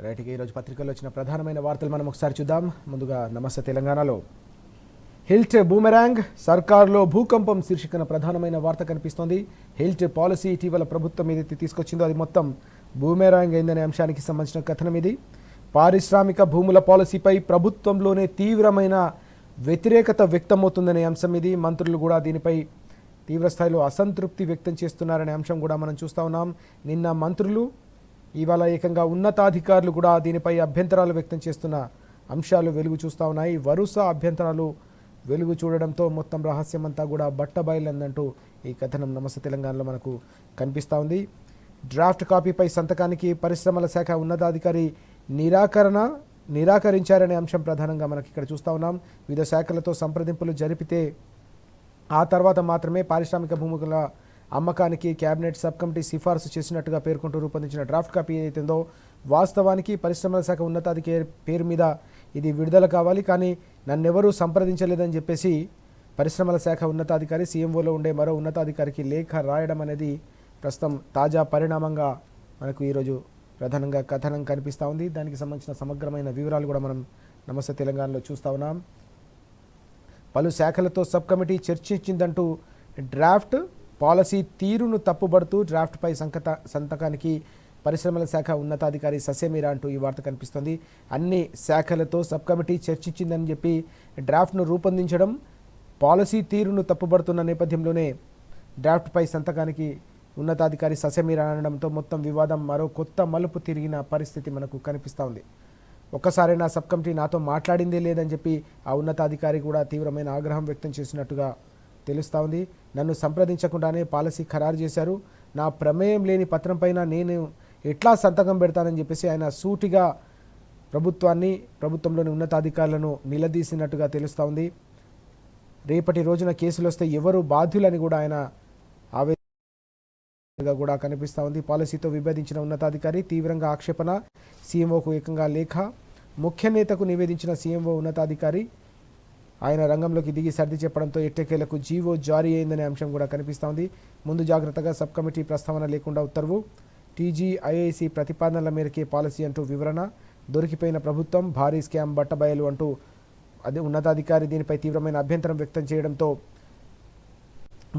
Right గా ఈరోజు పత్రికల్లో వచ్చిన ప్రధానమైన వార్తలు మనం ఒకసారి చూద్దాం. ముందుగా నమస్తే తెలంగాణలో హిల్ట్ బూమెరాంగ్ సర్కార్లో భూకంపం శీర్షికన ప్రధానమైన వార్త కనిపిస్తోంది. హిల్ట్ పాలసీ ఇటీవల ప్రభుత్వం ఏదైతే తీసుకొచ్చిందో అది మొత్తం బూమెరాంగ్ అయిందనే అంశానికి సంబంధించిన కథనం ఇది. పారిశ్రామిక భూముల పాలసీపై ప్రభుత్వంలోనే తీవ్రమైన వ్యతిరేకత వ్యక్తమవుతుందనే అంశం ఇది. మంత్రులు కూడా దీనిపై తీవ్రస్థాయిలో అసంతృప్తి వ్యక్తం చేస్తున్నారనే అంశం కూడా మనం చూస్తూ ఉన్నాం. నిన్న మంత్రులు ఇవాళ ఏకంగా ఉన్నతాధికారులు కూడా దీనిపై అభ్యంతరాలు వ్యక్తం చేస్తున్న అంశాలు వెలుగు చూస్తూ ఉన్నాయి. వరుస అభ్యంతరాలు వెలుగు చూడడంతో మొత్తం రహస్యం అంతా కూడా బట్టబయలందంటూ ఈ కథనం నమస్తే తెలంగాణలో మనకు కనిపిస్తూ ఉంది. డ్రాఫ్ట్ కాపీపై సంతకానికి పరిశ్రమల శాఖ ఉన్నతాధికారి నిరాకరించారనే అంశం ప్రధానంగా మనకి ఇక్కడ చూస్తూ ఉన్నాం. వివిధ శాఖలతో సంప్రదింపులు జరిపితే ఆ తర్వాత మాత్రమే పారిశ్రామిక భూముల అమ్మకానికి కేబినెట్ సబ్ కమిటీ సిఫార్సు చేసినట్టుగా పేర్కొంటూ రూపొందించిన డ్రాఫ్ట్ కాపీ ఏదైతుందో వాస్తవానికి పరిశ్రమల శాఖ ఉన్నతాధికారి పేరు మీద ఇది విడుదల కావాలి, కానీ నన్నెవరూ సంప్రదించలేదని చెప్పేసి పరిశ్రమల శాఖ ఉన్నతాధికారి సీఎంఓలో ఉండే మరో ఉన్నతాధికారికి లేఖ రాయడం అనేది ప్రస్తుతం తాజా పరిణామంగా మనకు ఈరోజు ప్రధానంగా కథనం కనిపిస్తూ ఉంది. దానికి సంబంధించిన సమగ్రమైన వివరాలు కూడా మనం నమస్తే తెలంగాణలో చూస్తూ ఉన్నాం. పలు శాఖలతో సబ్ కమిటీ చర్చించిందంటూ డ్రాఫ్ట్ పాలసీ తీరును తప్పుబడుతూ డ్రాఫ్ట్పై సంతకానికి పరిశ్రమల శాఖ ఉన్నతాధికారి ససేమిరా అంటూ ఈ వార్త కనిపిస్తుంది. అన్ని శాఖలతో సబ్ కమిటీ చర్చించిందని చెప్పి డ్రాఫ్ట్ను రూపొందించడం పాలసీ తీరును తప్పుబడుతున్న నేపథ్యంలోనే డ్రాఫ్ట్పై సంతకానికి ఉన్నతాధికారి ససేమిరా అనడంతో మొత్తం వివాదం మరో కొత్త మలుపు తిరిగిన పరిస్థితి మనకు కనిపిస్తూ ఉంది. ఒక్కసారైనా సబ్ కమిటీ నాతో మాట్లాడిందే లేదని చెప్పి ఆ ఉన్నతాధికారి కూడా తీవ్రమైన ఆగ్రహం వ్యక్తం చేసినట్టుగా తెలుస్తూ ఉంది. నన్ను సంప్రదించకుండానే పాలసీ ఖరారు చేశారు, నా ప్రమేయం లేని పత్రం పైన నేను ఎట్లా సంతకం పెడతానని చెప్పేసి ఆయన సూటిగా ప్రభుత్వంలోని ఉన్నతాధికారులను నిలదీసినట్టుగా తెలుస్తూ ఉంది. రేపటి రోజున కేసులు వస్తే ఎవరు బాధ్యులని కూడా ఆయన ఆవేదనగా కూడా కనిపిస్తూ ఉంది. పాలసీతో విభేదించిన ఉన్నతాధికారి తీవ్రంగా ఆక్షేపణ, సీఎంఓకు ఏకంగా లేఖ, ముఖ్య నేతకు నివేదించిన సీఎంఓ ఉన్నతాధికారి ఆయన రంగంలోకి దిగి సర్ది చెప్పడంతో ఎట్టకేలకు జీవో జారీ అయిందనే అంశం కూడా కనిపిస్తూ ఉంది. ముందు జాగ్రత్తగా సబ్ కమిటీ ప్రస్తావన లేకుండా ఉత్తర్వు, టీజీఐఐసి ప్రతిపాదనల మేరకే పాలసీ అంటూ వివరణ, దొరికిపోయిన ప్రభుత్వం, భారీ స్కామ్ బట్టబయలు అంటూ అదే ఉన్నతాధికారి దీనిపై తీవ్రమైన అభ్యంతరం వ్యక్తం చేయడంతో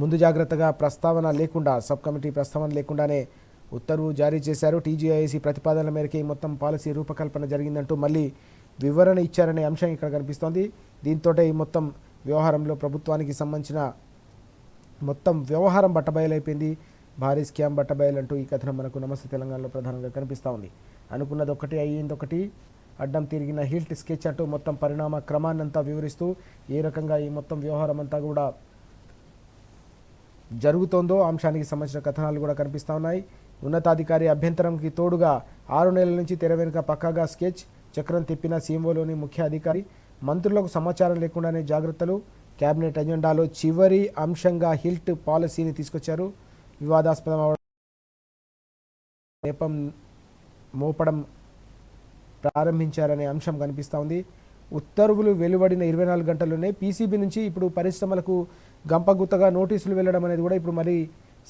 ముందు జాగ్రత్తగా ప్రస్తావన లేకుండా సబ్ కమిటీ ప్రస్తావన లేకుండానే ఉత్తర్వు జారీ చేశారు. టీజీఐఐసి ప్రతిపాదనల మేరకే మొత్తం పాలసీ రూపకల్పన జరిగిందంటూ మళ్ళీ వివరణ ఇచ్చారనే అంశం ఇక్కడ కనిపిస్తోంది. దీంతో ఈ మొత్తం వ్యవహారంలో ప్రభుత్వానికి సంబంధించిన మొత్తం వ్యవహారం బట్టబయలైపోయింది. భారీ స్కామ్ బట్టబయలంటూ ఈ కథనం మనకు నమస్తే తెలంగాణలో ప్రధానంగా కనిపిస్తూ ఉంది. అనుకున్నది ఒకటి అయ్యిందొకటి, అడ్డం తిరిగిన హిల్ట్ స్కెచ్ అంటూ మొత్తం పరిణామ క్రమాన్నంతా వివరిస్తూ ఏ రకంగా ఈ మొత్తం వ్యవహారం అంతా కూడా జరుగుతోందో అంశానికి సంబంధించిన కథనాలు కూడా కనిపిస్తూ ఉన్నాయి. ఉన్నతాధికారి అభ్యంతరంకి తోడుగా 6 నెలల నుంచి తెర వెనుక పక్కాగా స్కెచ్, చక్రం తిప్పిన సీఎంఓలోని ముఖ్య అధికారి, మంత్రులకు సమాచారం లేకుండానే జాగ్రత్తలు, కేబినెట్ ఎజెండాలో చివరి అంశంగా హిల్ట్ పాలసీని తీసుకొచ్చారు. వివాదాస్పదం నేపం మోపడం ప్రారంభించారనే అంశం కనిపిస్తూ ఉంది. ఉత్తర్వులు వెలువడిన 24 గంటల్లోనే పీసీబీ నుంచి ఇప్పుడు పరిశ్రమలకు గంపగుత్తగా నోటీసులు వెళ్లడం అనేది కూడా ఇప్పుడు మరీ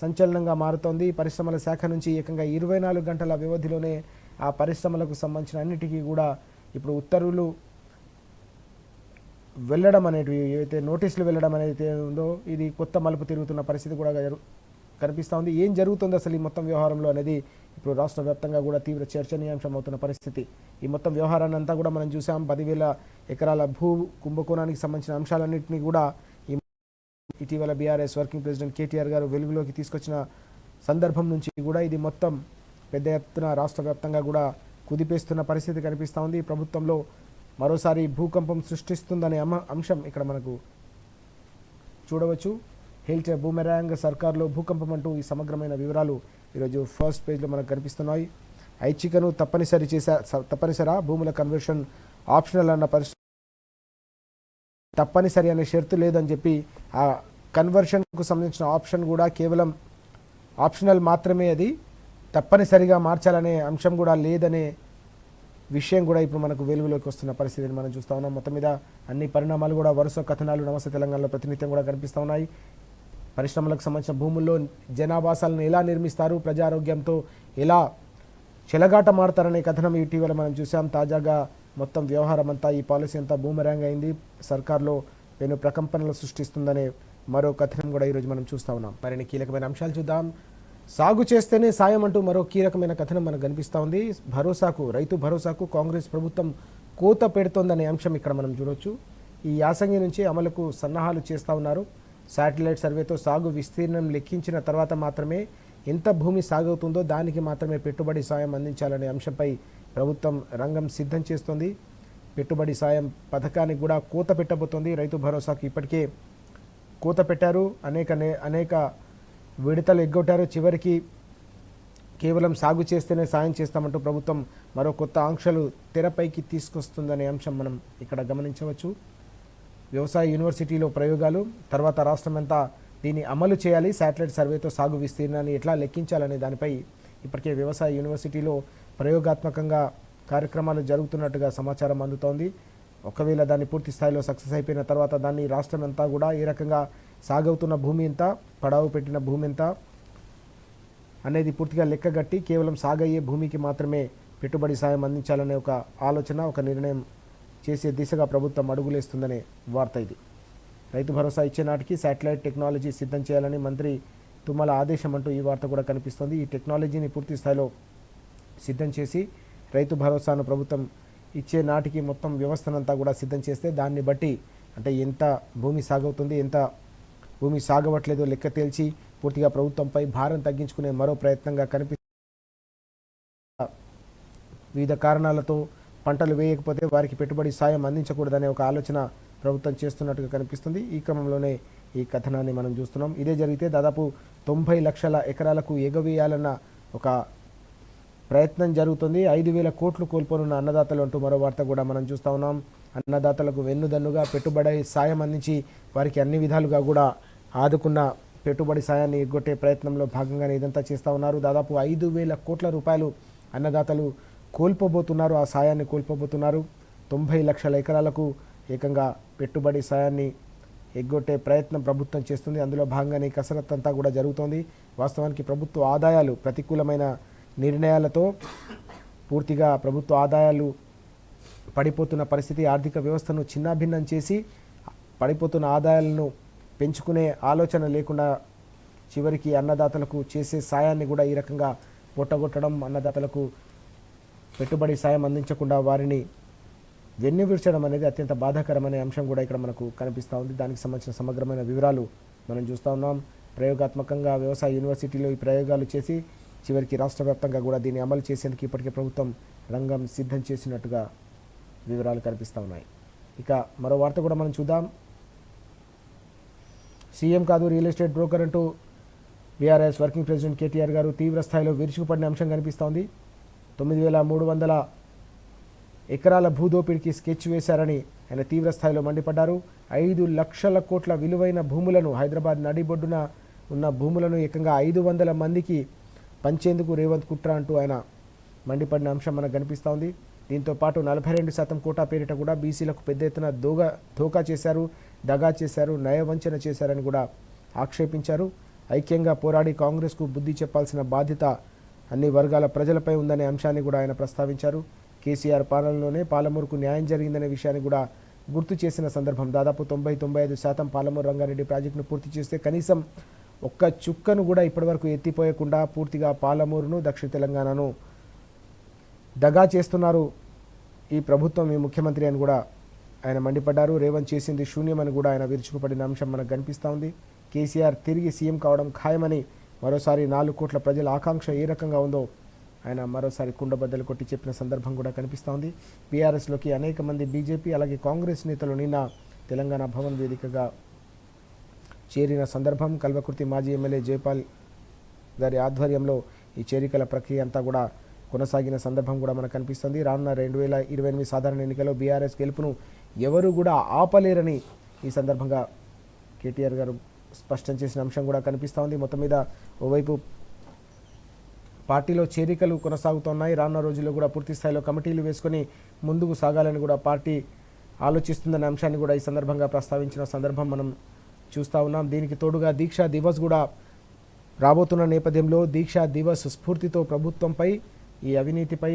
సంచలనంగా మారుతోంది. పరిశ్రమల శాఖ నుంచి ఏకంగా 24 గంటల వ్యవధిలోనే ఆ పరిశ్రమలకు సంబంధించిన అన్నిటికీ కూడా ఇప్పుడు ఉత్తర్వులు వెళ్ళడం అనేటివి ఏవైతే నోటీసులు వెళ్ళడం అనేది ఉందో ఇది కొత్త మలుపు తిరుగుతున్న పరిస్థితి కూడా కనిపిస్తూ ఉంది. ఏం జరుగుతుంది అసలు ఈ మొత్తం వ్యవహారంలో అనేది ఇప్పుడు రాష్ట్ర వ్యాప్తంగా కూడా తీవ్ర చర్చనీయాంశం అవుతున్న పరిస్థితి. ఈ మొత్తం వ్యవహారాన్ని అంతా కూడా మనం చూసాం. 10,000 ఎకరాల భూ కుంభకోణానికి సంబంధించిన అంశాలన్నింటినీ కూడా ఇటీవల బీఆర్ఎస్ వర్కింగ్ ప్రెసిడెంట్ కేటీఆర్ గారు వెలుగులోకి తీసుకొచ్చిన సందర్భం నుంచి కూడా ఇది మొత్తం పెద్ద ఎత్తున రాష్ట్ర వ్యాప్తంగా కూడా కుదిపేస్తున్న పరిస్థితి కనిపిస్తూ ఉంది. ప్రభుత్వంలో మరోసారి భూకంపం సృష్టిస్తుందనే అంశం ఇక్కడ మనకు చూడవచ్చు. హిల్ట్ బూమెరాంగ్ సర్కార్లో భూకంపం అంటూ ఈ సమగ్రమైన వివరాలు ఈరోజు ఫస్ట్ పేజ్లో మనకు కనిపిస్తున్నాయి. ఐచ్ఛికను తప్పనిసరా భూముల కన్వర్షన్ ఆప్షనల్ అన్న పరిస్థితి తప్పనిసరి అనే షరతు లేదని చెప్పి ఆ కన్వర్షన్కు సంబంధించిన ఆప్షన్ కూడా కేవలం ఆప్షనల్ మాత్రమే, అది తప్పనిసరిగా మార్చాలనే అంశం కూడా లేదనే విషయం కూడా ఇప్పుడు మనకు వెలుగులోకి వస్తున్న పరిస్థితిని మనం చూస్తూ ఉన్నాం. మొత్తం మీద అన్ని పరిణామాలు కూడా వరుస కథనాలు నమస్తే తెలంగాణలో ప్రతినిత్యం కూడా కనిపిస్తూ ఉన్నాయి. పరిశ్రమలకు సంబంధించిన భూముల్లో జనావాసాలను ఎలా నిర్మిస్తారు, ప్రజారోగ్యంతో ఎలా చెలగాట మాడతారనే కథనం ఇటీవల మనం చూసాం. తాజాగా మొత్తం వ్యవహారం అంతా, ఈ పాలసీ అంతా బూమరాంగ్ అయింది, సర్కార్లో పెను ప్రకంపనలు సృష్టిస్తుందనే మరో కథనం కూడా ఈరోజు మనం చూస్తూ ఉన్నాం. మరిన్ని కీలకమైన అంశాలు చూద్దాం. సాగు చేస్తేనే సాయం అంటూ మరో కీలకమైన కథనం మనకు కనిపిస్తూ ఉంది. రైతు భరోసాకు కాంగ్రెస్ ప్రభుత్వం కోత పెడుతోందనే అంశం ఇక్కడ మనం చూడొచ్చు. ఈ యాసంగి నుంచి అమలుకు సన్నాహాలు చేస్తూ ఉన్నారు. శాటిలైట్ సర్వేతో సాగు విస్తీర్ణం లెక్కించిన తర్వాత మాత్రమే ఎంత భూమి సాగవుతుందో దానికి మాత్రమే పెట్టుబడి సాయం అందించాలనే అంశంపై ప్రభుత్వం రంగం సిద్ధం చేస్తోంది. పెట్టుబడి సాయం పథకానికి కూడా కోత పెట్టబోతోంది. రైతు భరోసాకు ఇప్పటికే కోత పెట్టారు, అనేక విడతలు ఎగ్గొట్టారు. చివరికి కేవలం సాగు చేస్తేనే సాయం చేస్తామంటూ ప్రభుత్వం మరో కొత్త ఆంక్షలు తెరపైకి తీసుకొస్తుందనే అంశం మనం ఇక్కడ గమనించవచ్చు. వ్యవసాయ యూనివర్సిటీలో ప్రయోగాలు, తర్వాత రాష్ట్రమంతా దీన్ని అమలు చేయాలి. శాటిలైట్ సర్వేతో సాగు విస్తీర్ణాన్ని ఎట్లా లెక్కించాలనే దానిపై ఇప్పటికే వ్యవసాయ యూనివర్సిటీలో ప్రయోగాత్మకంగా కార్యక్రమాలు జరుగుతున్నట్టుగా సమాచారం అందుతోంది. ఒకవేళ దాన్ని పూర్తి స్థాయిలో సక్సెస్ అయిపోయిన తర్వాత దాన్ని రాష్ట్రం అంతా కూడా ఏ రకంగా సాగవుతున్న భూమి ఎంత, పడావు పెట్టిన భూమి ఎంత అనేది పూర్తిగా లెక్కగట్టి కేవలం సాగయ్యే భూమికి మాత్రమే పెట్టుబడి సాయం అందించాలనే ఒక ఆలోచన, ఒక నిర్ణయం చేసే దిశగా ప్రభుత్వం అడుగులేస్తుందనే వార్త ఇది. రైతు భరోసా ఇచ్చే నాటికి శాటిలైట్ టెక్నాలజీ సిద్ధం చేయాలని మంత్రి తుమ్మల ఆదేశం అంటూ ఈ వార్త కూడా కనిపిస్తోంది. ఈ టెక్నాలజీని పూర్తి స్థాయిలో సిద్ధం చేసి రైతు భరోసాను ప్రభుత్వం ఇచ్చే నాటికి మొత్తం వ్యవస్థనంతా కూడా సిద్ధం చేస్తే దాన్ని బట్టి అంటే ఎంత భూమి సాగవుతుంది, ఎంత భూమి సాగవట్లేదో లెక్క తేల్చి పూర్తిగా ప్రభుత్వంపై భారం తగ్గించుకునే మరో ప్రయత్నంగా కనిపిస్తుంది. వివిధ కారణాలతో పంటలు వేయకపోతే వారికి పెట్టుబడి సాయం అందించకూడదనే ఒక ఆలోచన ప్రభుత్వం చేస్తున్నట్టుగా కనిపిస్తుంది. ఈ క్రమంలోనే ఈ కథనాన్ని మనం చూస్తున్నాం. ఇదే జరిగితే దాదాపు 90 లక్షల ఎకరాలకు ఎగవేయాలన్న ఒక ప్రయత్నం జరుగుతుంది. 5,000 కోట్లు కోల్పోనున్న అన్నదాతలు అంటూ మరో వార్త కూడా మనం చూస్తూ ఉన్నాం. అన్నదాతలకు వెన్నుదన్నుగా పెట్టుబడి సాయం అందించి వారికి అన్ని విధాలుగా కూడా ఆదుకున్న పెట్టుబడి సాయాన్ని ఎగ్గొట్టే ప్రయత్నంలో భాగంగానే ఇదంతా చేస్తూ ఉన్నారు. దాదాపు 5,000 కోట్ల రూపాయలు అన్నదాతలు కోల్పోబోతున్నారు, ఆ సాయాన్ని కోల్పోబోతున్నారు. 90 లక్షల ఎకరాలకు ఏకంగా పెట్టుబడి సాయాన్ని ఎగ్గొట్టే ప్రయత్నం ప్రభుత్వం చేస్తుంది. అందులో భాగంగానే కసరత్తు అంతా కూడా జరుగుతోంది. వాస్తవానికి ప్రభుత్వ ఆదాయాలు ప్రతికూలమైన నిర్ణయాలతో పూర్తిగా ప్రభుత్వ ఆదాయాలు పడిపోతున్న పరిస్థితి, ఆర్థిక వ్యవస్థను చిన్నాభిన్నం చేసి పడిపోతున్న ఆదాయాలను పెంచుకునే ఆలోచన లేకుండా చివరికి అన్నదాతలకు చేసే సాయాన్ని కూడా ఈ రకంగా పొట్టగొట్టడం, అన్నదాతలకు పెట్టుబడి సాయం అందించకుండా వారిని వెన్నువిర్చడం అనేది అత్యంత బాధాకరమనే అంశం కూడా ఇక్కడ మనకు కనిపిస్తూ ఉంది. దానికి సంబంధించిన సమగ్రమైన వివరాలు మనం చూస్తూ ఉన్నాం. ప్రయోగాత్మకంగా వ్యవసాయ యూనివర్సిటీలో ఈ ప్రయోగాలు చేసి చివరికి రాష్ట్ర వ్యాప్తంగా కూడా దీన్ని అమలు చేసేందుకు ఇప్పటికే ప్రభుత్వం రంగం సిద్ధం చేసినట్టుగా వివరాలు కనిపిస్తూ ఉన్నాయి. ఇక మరో వార్త కూడా మనం చూద్దాం. సీఎం కాదు రియల్ ఎస్టేట్ బ్రోకర్ అంటూ బీఆర్ఎస్ వర్కింగ్ ప్రెసిడెంట్ కేటీఆర్ గారు తీవ్ర స్థాయిలో విరుచుకుపడిన అంశం కనిపిస్తోంది. 9,300 ఎకరాల భూదోపిడికి స్కెచ్ వేశారని ఆయన తీవ్ర స్థాయిలో మండిపడ్డారు. 5 లక్షల కోట్ల విలువైన భూములను, హైదరాబాద్ నడిబొడ్డున ఉన్న భూములను ఏకంగా 500 మందికి పంచేందుకు రేవంత్ కుట్ర అంటూ ఆయన మండిపడిన అంశం మనకు కనిపిస్తూ ఉంది. దీంతో పాటు 42% కోటా పేరిట కూడా బీసీలకు పెద్ద ఎత్తున ధోకా చేశారు, దగా చేశారు, నయవంచన చేశారని కూడా ఆక్షేపించారు. ఐక్యంగా పోరాడి కాంగ్రెస్కు బుద్ధి చెప్పాల్సిన బాధ్యత అన్ని వర్గాల ప్రజలపై ఉందనే అంశాన్ని కూడా ఆయన ప్రస్తావించారు. కేసీఆర్ పాలనలోనే పాలమూరుకు న్యాయం జరిగిందనే విషయాన్ని కూడా గుర్తు చేసిన సందర్భం. దాదాపు 90-95% పాలమూరు రంగారెడ్డి ప్రాజెక్టును పూర్తి చేస్తే కనీసం ఒక్క చుక్కను కూడా ఇప్పటివరకు ఎత్తిపోయకుండా పూర్తిగా పాలమూరును, దక్షిణ తెలంగాణను దగా చేస్తున్నారు ఈ ప్రభుత్వం, ఈ ముఖ్యమంత్రి అని కూడా ఆయన మండిపడ్డారు. రేవంత్ చేసింది శూన్యమని కూడా ఆయన విరుచుకుపడిన అంశం మనకు కనిపిస్తూ ఉంది. కేసీఆర్ తిరిగి సీఎం కావడం ఖాయమని మరోసారి 4 కోట్ల ప్రజల ఆకాంక్ష ఏ రకంగా ఉందో ఆయన మరోసారి కుండబద్దలు కొట్టి చెప్పిన సందర్భం కూడా కనిపిస్తూ ఉంది. బీఆర్ఎస్లోకి అనేక మంది బీజేపీ అలాగే కాంగ్రెస్ నేతలు నిన్న తెలంగాణ భవన్ వేదికగా చేరిన సందర్భం. కల్వకుర్తి మాజీ ఎమ్మెల్యే జైపాల్ గారి ఆధ్వర్యంలో ఈ చేరికల ప్రక్రియ అంతా కూడా కొనసాగిన సందర్భం కూడా మనకు కనిపిస్తుంది. రానున్న 2028 సాధారణ ఎన్నికల్లో బీఆర్ఎస్ గెలుపును ఎవరు కూడా ఆపలేరని ఈ సందర్భంగా కేటీఆర్ గారు స్పష్టం చేసిన అంశం కూడా కనిపిస్తూ ఉంది. మొత్తం మీద ఓవైపు పార్టీలో చేరికలు కొనసాగుతున్నాయి. రానున్న రోజుల్లో కూడా పూర్తి స్థాయిలో కమిటీలు వేసుకొని ముందుకు సాగాలని కూడా పార్టీ ఆలోచిస్తుందనే అంశాన్ని కూడా ఈ సందర్భంగా ప్రస్తావించిన సందర్భం మనం చూస్తూ ఉన్నాం. దీనికి తోడుగా దీక్షా దివస్ కూడా రాబోతున్న నేపథ్యంలో దీక్షా దివస్ స్ఫూర్తితో ప్రభుత్వంపై ఈ అవినీతిపై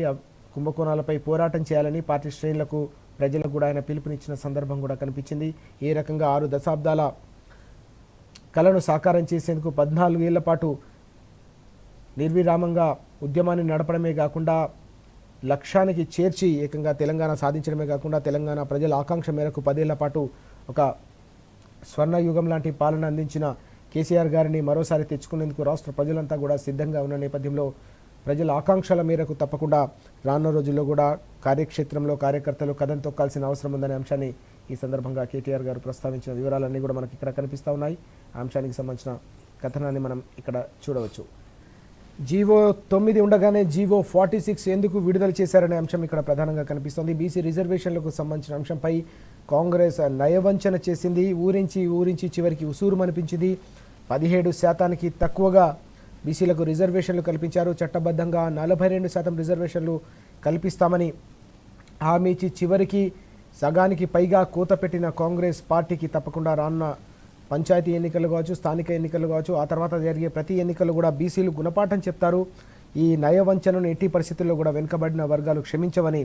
కుంభకోణాలపై పోరాటం చేయాలని పార్టీ శ్రేణులకు ప్రజలకు కూడా ఆయన పిలుపునిచ్చిన సందర్భం కూడా కనిపించింది. ఏ రకంగా 6 దశాబ్దాల కలను సాకారం చేసేందుకు 14 ఏళ్ల పాటు నిర్విరామంగా ఉద్యమాన్ని నడపడమే కాకుండా లక్ష్యానికి చేర్చి ఏకంగా తెలంగాణ సాధించడమే కాకుండా తెలంగాణ ప్రజల ఆకాంక్ష మేరకు 10 ఏళ్ల పాటు ఒక స్వర్ణయుగం లాంటి పాలన అందించిన కేసీఆర్ గారిని మరోసారి తెచ్చుకునేందుకు రాష్ట్ర ప్రజలంతా కూడా సిద్ధంగా ఉన్న నేపథ్యంలో ప్రజల ఆకాంక్షల మేరకు తప్పకుండా రానున్న రోజుల్లో కూడా కార్యక్షేత్రంలో కార్యకర్తలు కథం తొక్కాల్సిన అవసరం ఉందనే అంశాన్ని ఈ సందర్భంగా కేటీఆర్ గారు ప్రస్తావించిన వివరాలన్నీ కూడా మనకి ఇక్కడ కనిపిస్తూ ఉన్నాయి. ఆ అంశానికి సంబంధించిన కథనాన్ని మనం ఇక్కడ చూడవచ్చు. జీవో 9 ఉండగానే జీవో 46 ఎందుకు విడుదల చేశారనే అంశం ఇక్కడ ప్రధానంగా కనిపిస్తోంది. బీసీ రిజర్వేషన్లకు సంబంధించిన అంశంపై కాంగ్రెస్ నయవంచన చేసింది. ఊరించి చివరికి ఉసూరుమనిపించింది. 17% తక్కువగా బీసీలకు రిజర్వేషన్లు కల్పించారు. చట్టబద్ధంగా 42% రిజర్వేషన్లు కల్పిస్తామని హామీ ఇచ్చి చివరికి సగానికి పైగా కూత పెట్టిన కాంగ్రెస్ పార్టీకి తప్పకుండా రానున్న పంచాయతీ ఎన్నికలు కావచ్చు, స్థానిక ఎన్నికలు కావచ్చు, ఆ తర్వాత జరిగే ప్రతి ఎన్నికలు కూడా బీసీలు గుణపాఠం చెప్తారు. ఈ నయవంచనను ఎట్టి పరిస్థితుల్లో కూడా వెనుకబడిన వర్గాలు క్షమించవని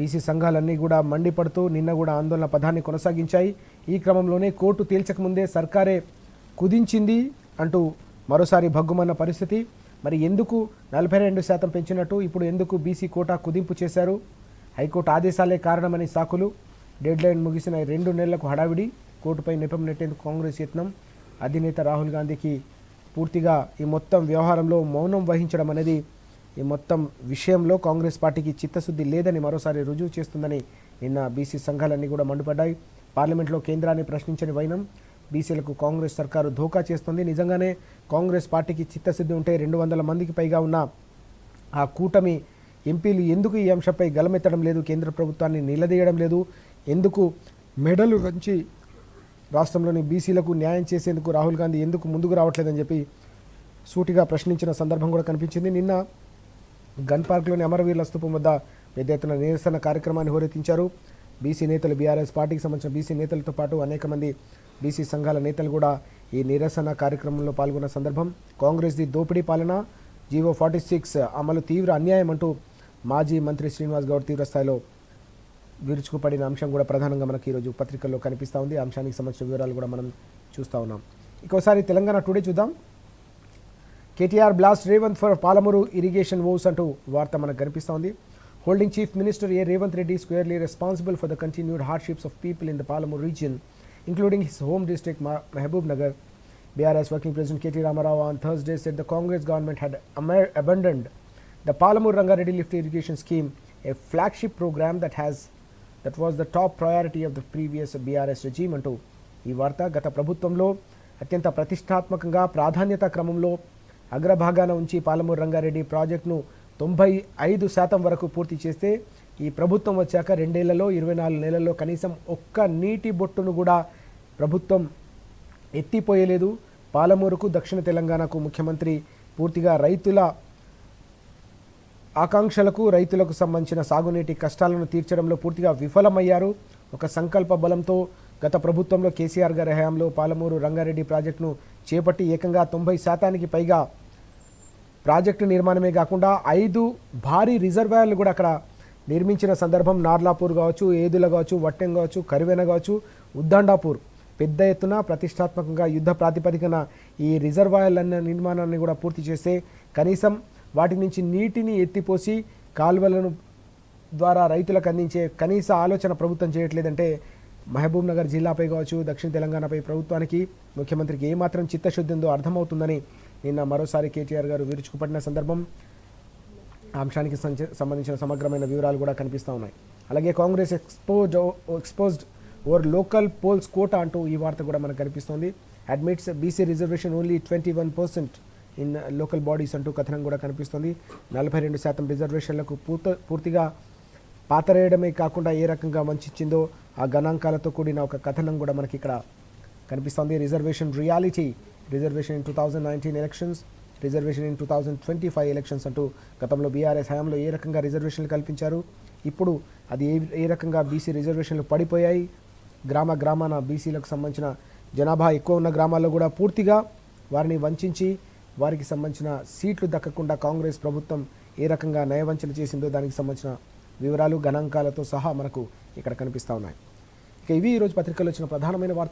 బీసీ సంఘాలన్నీ కూడా మండిపడుతూ నిన్న కూడా ఆందోళన పదాన్ని కొనసాగించాయి. ఈ క్రమంలోనే కోర్టు తేల్చకముందే సర్కారే కుదించింది అంటూ మరోసారి భగ్గుమన్న పరిస్థితి. మరి ఎందుకు 42% పెంచినట్టు ఇప్పుడు ఎందుకు బీసీ కోటా కుదింపు చేశారు? హైకోర్టు ఆదేశాలే కారణమని సాకులు. డెడ్లైన్ ముగిసిన 2 నెలలకు హడావిడి. కోర్టుపై నెపం నెట్టేందుకు కాంగ్రెస్ యత్నం. అధినేత రాహుల్ గాంధీకి పూర్తిగా ఈ మొత్తం వ్యవహారంలో మౌనం వహించడం అనేది ఈ మొత్తం విషయంలో కాంగ్రెస్ పార్టీకి చిత్తశుద్ధి లేదని మరోసారి రుజువు చేస్తుందని నిన్న బీసీ సంఘాలన్నీ కూడా మండిపడ్డాయి. పార్లమెంట్లో కేంద్రాన్ని ప్రశ్నించని వైనం. బీసీలకు కాంగ్రెస్ సర్కారు ధోకా చేస్తుంది. నిజంగానే కాంగ్రెస్ పార్టీకి చిత్తశుద్ధి ఉంటే 200 మందికి పైగా ఉన్న ఆ కూటమి ఎంపీలు ఎందుకు ఈ అంశంపై గలమెత్తడం లేదు? కేంద్ర ప్రభుత్వాన్ని నిలదీయడం లేదు? ఎందుకు మెడలు వంచి రాష్ట్రంలోని బీసీలకు న్యాయం చేసేందుకు రాహుల్ గాంధీ ఎందుకు ముందుకు రావట్లేదని చెప్పి సూటిగా ప్రశ్నించిన సందర్భం కూడా కనిపించింది. నిన్న గన్ పార్క్లోని అమరవీరుల స్తూపం వద్ద పెద్ద ఎత్తున నిరసన కార్యక్రమాన్ని హోరెత్తించారు. బీసీ నేతలు, బీఆర్ఎస్ పార్టీకి సంబంధించిన బీసీ నేతలతో పాటు అనేక మంది బీసీ సంఘాల నేతలు కూడా ఈ నిరసన కార్యక్రమంలో పాల్గొన్న సందర్భం. కాంగ్రెస్ది దోపిడీ పాలన, జీవో 46 అమలు తీవ్ర అన్యాయం అంటూ మాజీ మంత్రి శ్రీనివాస్ గౌడ్ తీవ్రస్థాయిలో విరుచుకుపడిన అంశం కూడా ప్రధానంగా మనకి ఈరోజు పత్రికల్లో కనిపిస్తూ ఉంది. ఆ అంశానికి సంబంధించిన వివరాలు కూడా మనం చూస్తూ ఉన్నాం. ఇంకోసారి తెలంగాణ టుడే చూద్దాం. KTR blast Revanth for Palamuru irrigation vows అంటూ వార్త మనకు కనిపిస్తూ ఉంది. Holding chief minister A Revanth Reddy squarely responsible for the continued hardships of people in the Palamuru region, including his home district Mahbub Nagar. BRS Working President K.T. Ramarao on Thursday said the Congress government had abandoned the Palamur Rangareddy Lift Irrigation Scheme, a flagship program that was the top priority of the previous BRS regime అంటూ ఈ వార్త. గత ప్రభుత్వంలో అత్యంత ప్రతిష్టాత్మకంగా ప్రాధాన్యత క్రమంలో అగ్రభాగాన ఉంచి పాలమూరు రంగారెడ్డి ప్రాజెక్టును 95% వరకు పూర్తి చేస్తే ఈ ప్రభుత్వం వచ్చాక 2 ఏళ్లలో 24 నెలల్లో కనీసం ఒక్క నీటి బొట్టును కూడా ప్రభుత్వం ఎత్తిపోయలేదు. పాలమూరుకు, దక్షిణ తెలంగాణకు ముఖ్యమంత్రి పూర్తిగా రైతుల ఆకాంక్షలకు, రైతులకు సంబంధించిన సాగునీటి కష్టాలను తీర్చడంలో పూర్తిగా విఫలమయ్యారు. ఒక సంకల్ప బలంతో గత ప్రభుత్వంలో కేసీఆర్ గారి హయాంలో పాలమూరు రంగారెడ్డి ప్రాజెక్టును చేపట్టి ఏకంగా 90% పైగా ప్రాజెక్టు నిర్మాణమే కాకుండా 5 భారీ రిజర్వాయర్లు కూడా అక్కడ నిర్మించిన సందర్భం. నార్లాపూర్ కావచ్చు, ఏదుల కావచ్చు, వట్టెం కావచ్చు, కరివెన కావచ్చు, ఉద్దండాపూర్ పెద్ద ఎత్తున ప్రతిష్టాత్మకంగా యుద్ధ ప్రాతిపదికన ఈ రిజర్వాయర్ల నిర్మాణాన్ని కూడా పూర్తి చేస్తే కనీసం వాటి నుంచి నీటిని ఎత్తిపోసి కాలువలను ద్వారా రైతులకు అందించే కనీస ఆలోచన ప్రభుత్వం చేయట్లేదంటే మహబూబ్ నగర్ జిల్లాపై కావచ్చు, దక్షిణ తెలంగాణపై ప్రభుత్వానికి, ముఖ్యమంత్రికి ఏమాత్రం చిత్తశుద్ధి ఉందో అర్థమవుతుందని నిన్న మరోసారి కేటీఆర్ గారు విరుచుకుపడిన సందర్భం. అంశానికి సంబంధించిన సమగ్రమైన వివరాలు కూడా కనిపిస్తూ ఉన్నాయి. అలాగే Congress exposed over local polls quota అంటూ ఈ వార్త కూడా మనకు కనిపిస్తోంది. Admits BC reservation only 21% in local bodies అంటూ కథనం కూడా కనిపిస్తుంది. 42% రిజర్వేషన్లకు పూర్తిగా పాతరేయడమే కాకుండా ఏ రకంగా వంచిందో ఆ గణాంకాలతో కూడిన ఒక కథనం కూడా మనకి ఇక్కడ కనిపిస్తోంది. Reservation reality, reservation in 2019 elections, reservation in 2025 elections అంటూ గతంలో బీఆర్ఎస్ హయాంలో ఏ రకంగా రిజర్వేషన్లు కల్పించారు, ఇప్పుడు అది ఏ రకంగా బీసీ రిజర్వేషన్లు పడిపోయాయి. గ్రామాన బీసీలకు సంబంధించిన జనాభా ఎక్కువ ఉన్న గ్రామాల్లో కూడా పూర్తిగా వారిని వంచి వారికి సంబంధించిన సీట్లు దక్కకుండా కాంగ్రెస్ ప్రభుత్వం ఏ రకంగా నయవంచన చేసిందో దానికి సంబంధించిన వివరాలు గణాంకాలతో సహా మనకు ఇక్కడ కనిపిస్తూ ఉన్నాయి. ఇక ఇవి ఈరోజు పత్రికల్లో వచ్చిన ప్రధానమైన వార్తలు.